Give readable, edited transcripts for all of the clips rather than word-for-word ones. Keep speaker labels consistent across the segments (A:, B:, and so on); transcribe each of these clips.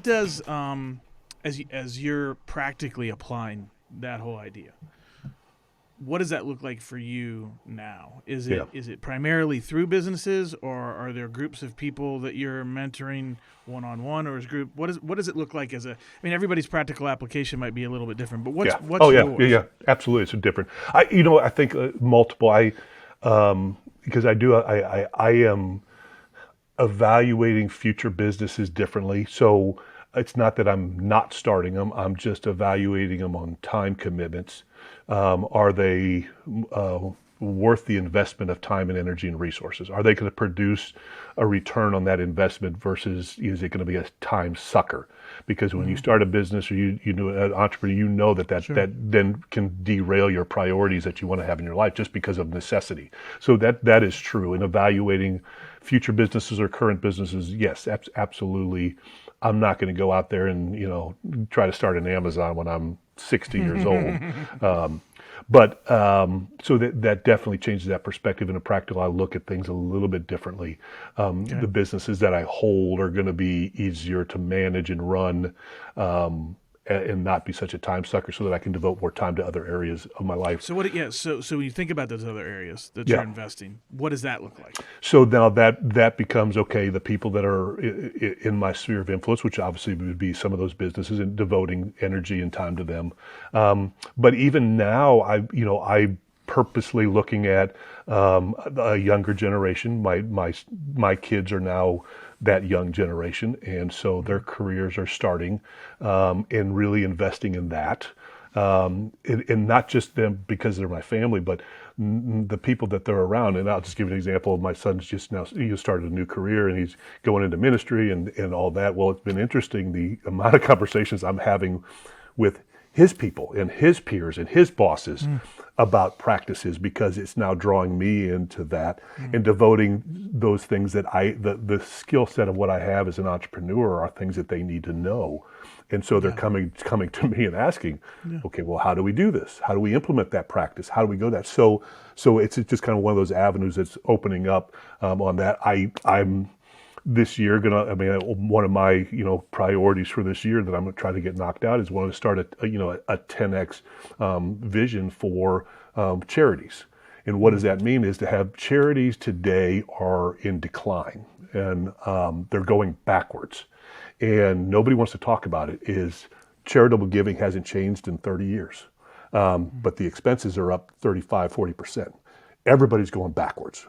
A: does as you're practically applying that whole idea, what does that look like for you now? Is
B: Yeah.
A: it primarily through businesses, or are there groups of people that you're mentoring one on one, or is group? What does it look like as a? I mean, everybody's practical application might be a little bit different, but
B: Yeah.
A: what's
B: Oh yeah. Yeah.
A: yours?
B: Yeah. Absolutely. It's a different. I think multiple. Because I am evaluating future businesses differently. So it's not that I'm not starting them. I'm just evaluating them on time commitments. Are they worth the investment of time and energy and resources? Are they going to produce a return on that investment versus is it going to be a time sucker? Because when you
A: Mm-hmm.
B: start a business or you know an entrepreneur, you know
A: Sure.
B: that then can derail your priorities that you want to have in your life just because of necessity. So that is true. In evaluating future businesses or current businesses, yes, absolutely. I'm not going to go out there and try to start an Amazon when I'm 60 years old. Um, but so that definitely changes that perspective. In a practical, I look at things a little bit differently.
A: Okay.
B: The businesses that I hold are going to be easier to manage and run, and not be such a time sucker, so that I can devote more time to other areas of my life.
A: So what? Yeah. So when you think about those other areas that you're
B: Yeah.
A: investing, what does that look like?
B: So now that becomes okay. The people that are in my sphere of influence, which obviously would be some of those businesses, and devoting energy and time to them. But even now, I purposely looking at a younger generation. My kids are now that young generation, and so their careers are starting, and really investing in that. And not just them because they're my family, but the people that they're around. And I'll just give you an example. My son's just now, he started a new career and he's going into ministry and all that. Well, it's been interesting the amount of conversations I'm having with his people and his peers and his bosses
A: Mm,
B: about practices, because it's now drawing me into that
A: mm,
B: and devoting those things that the skill set of what I have as an entrepreneur are things that they need to know. And so they're
A: yeah.
B: coming to me and asking,
A: Yeah.
B: okay, well, how do we do this? How do we implement that practice? How do we go that? So it's just kind of one of those avenues that's opening up on that. I'm this year one of my priorities for this year that I'm going to try to get knocked out is want to start a 10x vision for charities. And what does
A: Mm,
B: that mean is to have charities today are in decline, and they're going backwards, and nobody wants to talk about it. Is charitable giving hasn't changed in 30 years,
A: mm,
B: but the expenses are up 35-40%. Everybody's going backwards,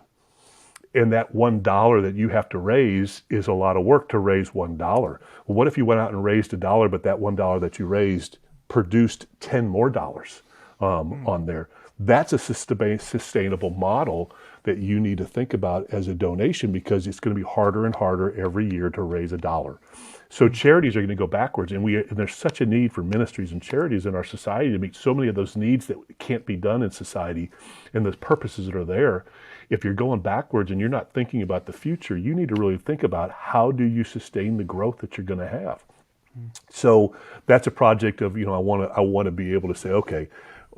B: and that $1 that you have to raise is a lot of work to raise $1. Well, what if you went out and raised $1, but that $1 that you raised produced 10 more dollars
A: mm,
B: on there? That's a sustainable model that you need to think about as a donation, because it's going to be harder and harder every year to raise $1. So
A: mm.
B: charities are going to go backwards, and there's such a need for ministries and charities in our society to meet so many of those needs that can't be done in society, and the purposes that are there. If you're going backwards and you're not thinking about the future, you need to really think about how do you sustain the growth that you're going to have. So that's a project of, I want to be able to say, okay,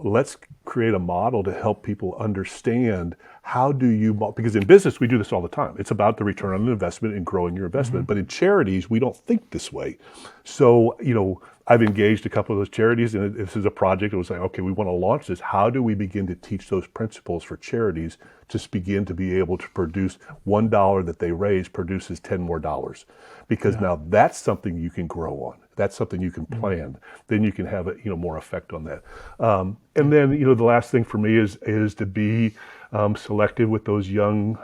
B: let's create a model to help people understand how do you, because in business we do this all the time. It's about the return on investment and growing your
A: Mm-hmm.
B: investment. But in charities, we don't think this way. So, I've engaged a couple of those charities, and this is a project that was like, okay, we want to launch this. How do we begin to teach those principles for charities to begin to be able to produce $1 that they raise produces 10 more dollars? Because
A: Yeah.
B: now that's something you can grow on. That's something you can
A: Mm,
B: plan. Then you can have more effect on that. And
A: yeah.
B: then the last thing for me is to be selective with those young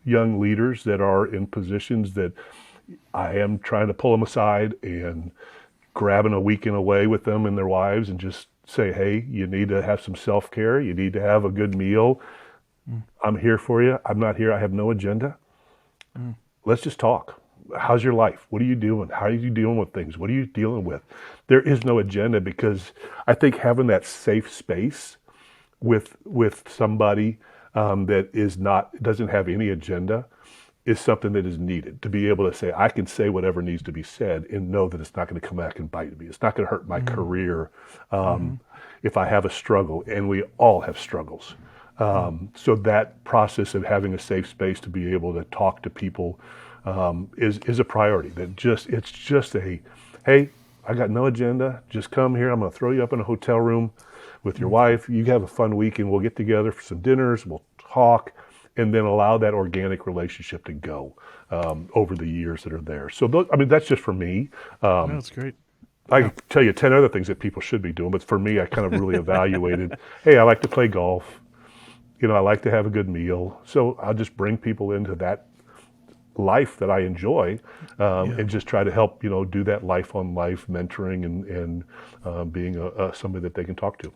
B: leaders that are in positions that I am trying to pull them aside and grabbing a weekend away with them and their wives and just say, hey, you need to have some self-care. You need to have a good meal.
A: Mm,
B: I'm here for you. I'm not here. I have no agenda.
A: mm,
B: Let's just talk. How's your life? What are you doing? How are you dealing with things? What are you dealing with? There is no agenda, because I think having that safe space with somebody that doesn't have any agenda is something that is needed, to be able to say, I can say whatever needs to be said and know that it's not going to come back and bite me. It's not going to hurt my
A: mm,
B: career
A: mm-hmm.
B: if I have a struggle, and we all have struggles.
A: Mm,
B: So that process of having a safe space to be able to talk to people is a priority. That just it's just hey, I got no agenda. Just come here. I'm going to throw you up in a hotel room with your wife. You have a fun weekend. We'll get together for some dinners. We'll talk, and then allow that organic relationship to go over the years that are there. So, I mean, that's just for me.
A: No, that's great.
B: I
A: Yeah.
B: could tell you 10 other things that people should be doing, but for me, I kind of really evaluated, hey, I like to play golf. I like to have a good meal. So I'll just bring people into that life that I enjoy,
A: Yeah.
B: and just try to help, do that life on life mentoring and being somebody that they can talk to.